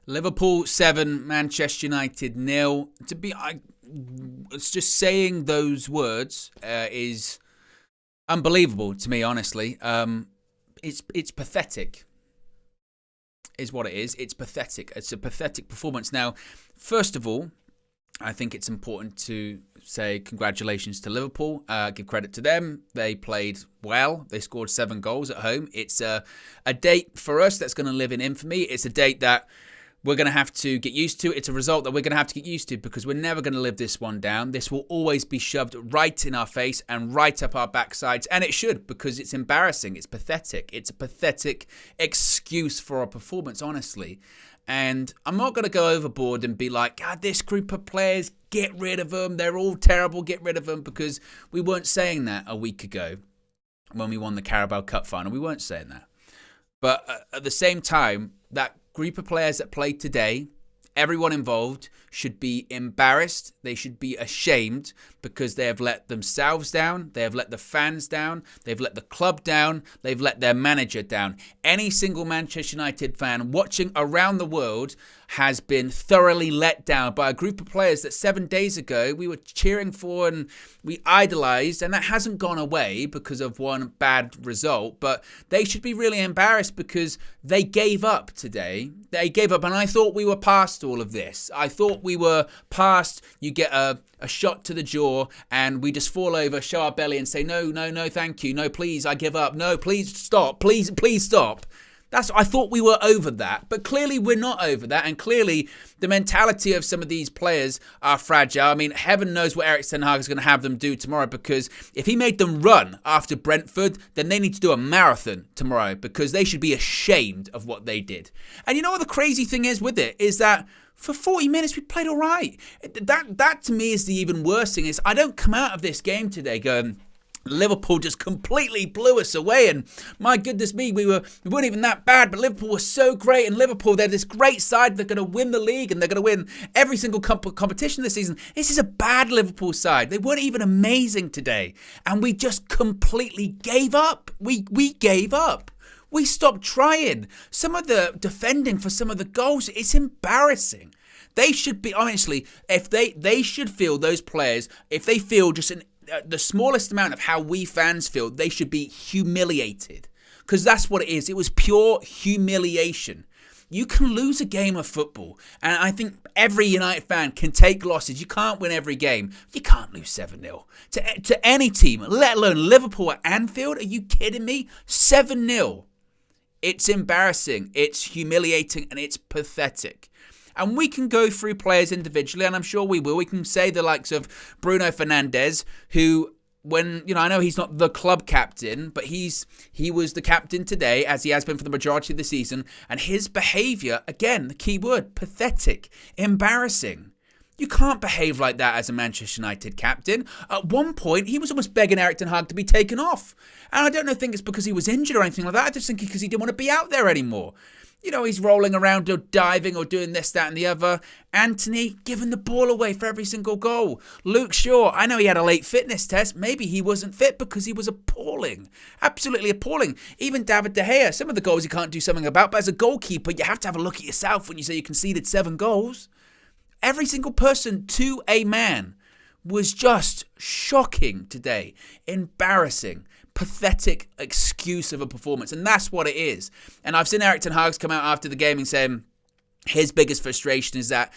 Liverpool 7, Manchester United 0. It's just saying those words is unbelievable to me, honestly. It's pathetic, is what it is. It's pathetic. It's a pathetic performance. Now, first of all, I think it's important to say congratulations to Liverpool. Give credit to them. They played well. They scored 7 goals at home. It's a date for us that's going to live in infamy. It's a date that we're going to have to get used to. It's a result that we're going to have to get used to because we're never going to live this one down. This will always be shoved right in our face and right up our backsides. And it should, because it's embarrassing. It's pathetic. It's a pathetic excuse for our performance, honestly. And I'm not going to go overboard and be like, God, this group of players, get rid of them. They're all terrible. Get rid of them, because we weren't saying that a week ago when we won the Carabao Cup final. We weren't saying that. But at the same time, that group of players that played today, everyone involved should be embarrassed. They should be ashamed because they have let themselves down. They have let the fans down. They've let the club down. They've let their manager down. Any single Manchester United fan watching around the world has been thoroughly let down by a group of players that 7 days ago we were cheering for and we idolised, and that hasn't gone away because of one bad result. But they should be really embarrassed because they gave up today. They gave up, and I thought we were past all of this. I thought we were past, you get a shot to the jaw and we just fall over, show our belly and say, no, thank you. No, please, I give up. No, please stop. Please stop. I thought we were over that, but clearly we're not over that, and clearly the mentality of some of these players are fragile. I mean, heaven knows what Erik Ten Hag is going to have them do tomorrow, because if he made them run after Brentford, then they need to do a marathon tomorrow, because they should be ashamed of what they did. And you know what the crazy thing is with it, is that for 40 minutes we played all right. That to me is the even worse thing, is I don't come out of this game today going, Liverpool just completely blew us away, and my goodness me, we weren't even that bad, but Liverpool was so great, and Liverpool, they're this great side, they're going to win the league and they're going to win every single competition this season. This is a bad Liverpool side. They weren't even amazing today, and we just completely gave up. We gave up. We stopped trying. Some of the defending for some of the goals, it's embarrassing. They should be, honestly, if they should feel, those players, if they feel just the smallest amount of how we fans feel, they should be humiliated, because that's what it is. It was pure humiliation. You can lose a game of football, and I think every United fan can take losses. You can't win every game. You can't lose 7-0 to any team, let alone Liverpool at Anfield. Are you kidding me? 7-0. It's embarrassing, it's humiliating, and it's pathetic. And we can go through players individually, and I'm sure we will. We can say the likes of Bruno Fernandes, who, I know he's not the club captain, but he was the captain today, as he has been for the majority of the season. And his behaviour, again, the key word, pathetic, embarrassing. You can't behave like that as a Manchester United captain. At one point, he was almost begging Erik Ten Hag to be taken off. And I don't think it's because he was injured or anything like that. I just think because he didn't want to be out there anymore. He's rolling around or diving or doing this, that and the other. Anthony giving the ball away for every single goal. Luke Shaw, I know he had a late fitness test. Maybe he wasn't fit because he was appalling. Absolutely appalling. Even David De Gea, some of the goals he can't do something about. But as a goalkeeper, you have to have a look at yourself when you say you conceded 7 goals. Every single person, to a man, was just shocking today. Embarrassing. Pathetic excuse of a performance, and that's what it is. And I've seen Erik Ten Hag come out after the game and saying his biggest frustration is that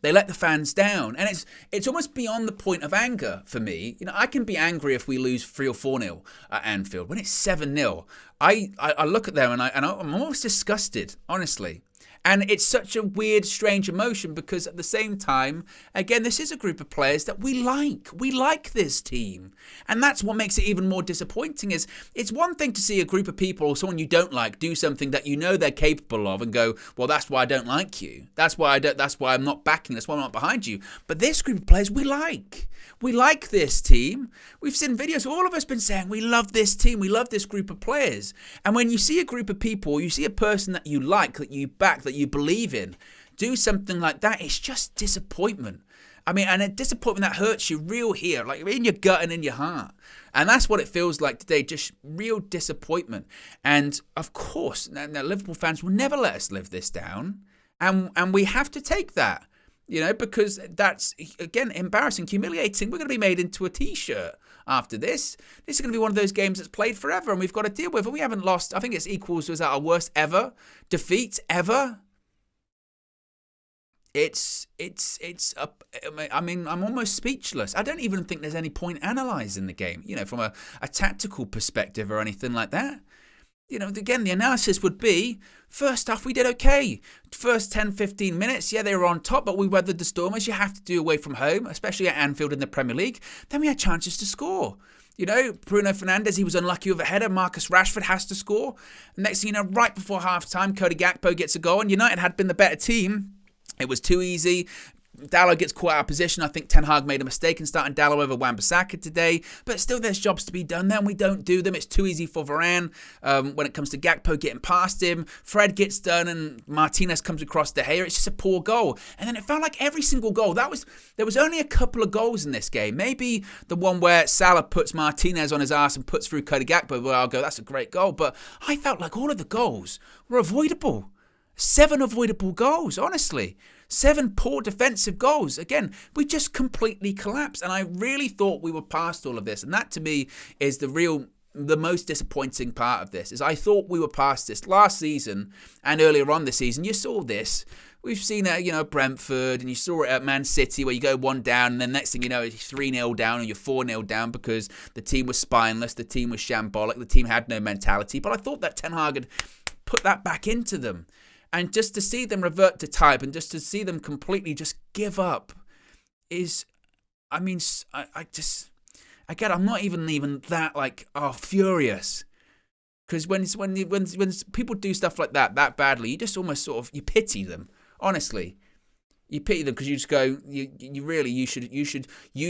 they let the fans down, and it's almost beyond the point of anger for me. I can be angry if we lose 3 or 4-0 at Anfield. When it's 7-0, I look at them and I'm almost disgusted, honestly. And it's such a weird, strange emotion, because at the same time, again, this is a group of players that we like. We like this team. And that's what makes it even more disappointing. Is it's one thing to see a group of people or someone you don't like do something that you know they're capable of and go, well, that's why I don't like you. That's why I'm not backing. That's why I'm not behind you. But this group of players we like. We like this team. We've seen videos, all of us been saying we love this team, we love this group of players. And when you see a group of people, you see a person that you like, that you back, that you believe in, do something like that, it's just disappointment. I mean, and a disappointment that hurts you real here, like in your gut and in your heart. And that's what it feels like today, just real disappointment. And of course, now Liverpool fans will never let us live this down. And we have to take that, because that's, again, embarrassing, humiliating. We're going to be made into a T-shirt after this. This is going to be one of those games that's played forever, and we've got to deal with it. We haven't lost. I think it's equals, was that our worst ever defeat ever? I'm almost speechless. I don't even think there's any point analysing the game, from a tactical perspective or anything like that. Again, the analysis would be, first half we did okay. First 10, 15 minutes, yeah, they were on top, but we weathered the storm, as you have to do away from home, especially at Anfield in the Premier League. Then we had chances to score. Bruno Fernandes, he was unlucky with a header. Marcus Rashford has to score. Next thing you know, right before half-time, Cody Gakpo gets a goal, and United had been the better team. It was too easy. Dalot gets caught out of position. I think Ten Hag made a mistake in starting Dalot over Wan-Bissaka today. But still, there's jobs to be done there, and we don't do them. It's too easy for Varane when it comes to Gakpo getting past him. Fred gets done, and Martinez comes across De Gea. It's just a poor goal. And then it felt like every single goal. There was only a couple of goals in this game. Maybe the one where Salah puts Martinez on his arse and puts through Cody Gakpo, where I'll go, that's a great goal. But I felt like all of the goals were avoidable. 7 avoidable goals, honestly. 7 poor defensive goals. Again, we just completely collapsed. And I really thought we were past all of this. And that, to me, is the most disappointing part of this. Is I thought we were past this. Last season and earlier on this season, you saw this. We've seen it, Brentford, and you saw it at Man City, where you go 1 down, and then next thing you know, it's 3-0 down, or you're 4-0 down because the team was spineless, the team was shambolic, the team had no mentality. But I thought that Ten Hag had put that back into them. And just to see them revert to type and just to see them completely just give up is, I'm not even that furious. Because when people do stuff like that badly, you just almost you pity them. Honestly, you pity them because you just go, you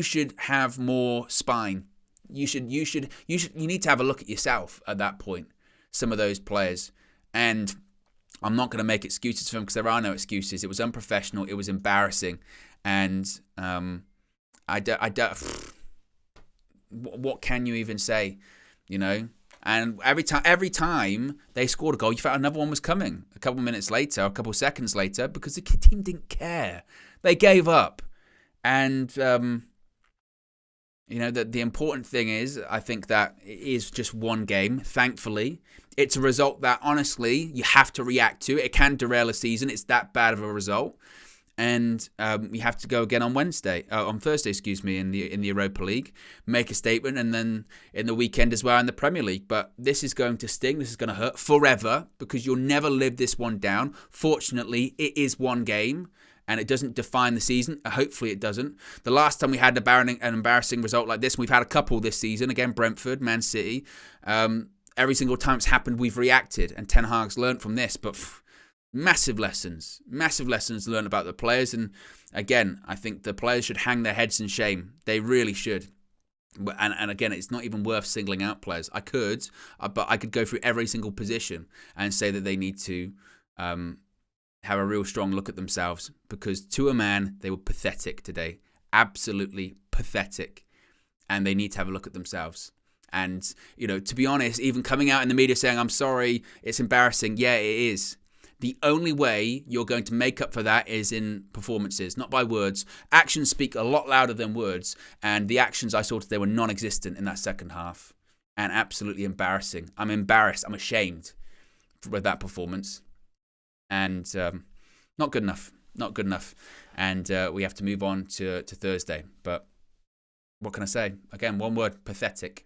should have more spine. You need to have a look at yourself at that point. Some of those players. And I'm not going to make excuses for him because there are no excuses. It was unprofessional. It was embarrassing. And what can you even say, And every time they scored a goal, you felt another one was coming a couple minutes later, a couple seconds later, because the team didn't care. They gave up. And, the important thing is, I think that it is just one game, thankfully. It's a result that, honestly, you have to react to. It can derail a season. It's that bad of a result. And you have to go again on Thursday, in the Europa League, make a statement, and then in the weekend as well in the Premier League. But this is going to sting. This is going to hurt forever because you'll never live this one down. Fortunately, it is one game. And it doesn't define the season. Hopefully it doesn't. The last time we had an embarrassing result like this, we've had a couple this season. Again, Brentford, Man City. Every single time it's happened, we've reacted. And Ten Hag's learned from this. But massive lessons learned about the players. And again, I think the players should hang their heads in shame. They really should. And again, it's not even worth singling out players. But I could go through every single position and say that they need to have a real strong look at themselves, because to a man, they were pathetic today. Absolutely pathetic. And they need to have a look at themselves. And, to be honest, even coming out in the media saying, I'm sorry, it's embarrassing. Yeah, it is. The only way you're going to make up for that is in performances, not by words. Actions speak a lot louder than words. And the actions I saw today were non-existent in that second half. And absolutely embarrassing. I'm embarrassed. I'm ashamed with that performance. And not good enough. And we have to move on to Thursday. But what can I say? Again, one word, pathetic.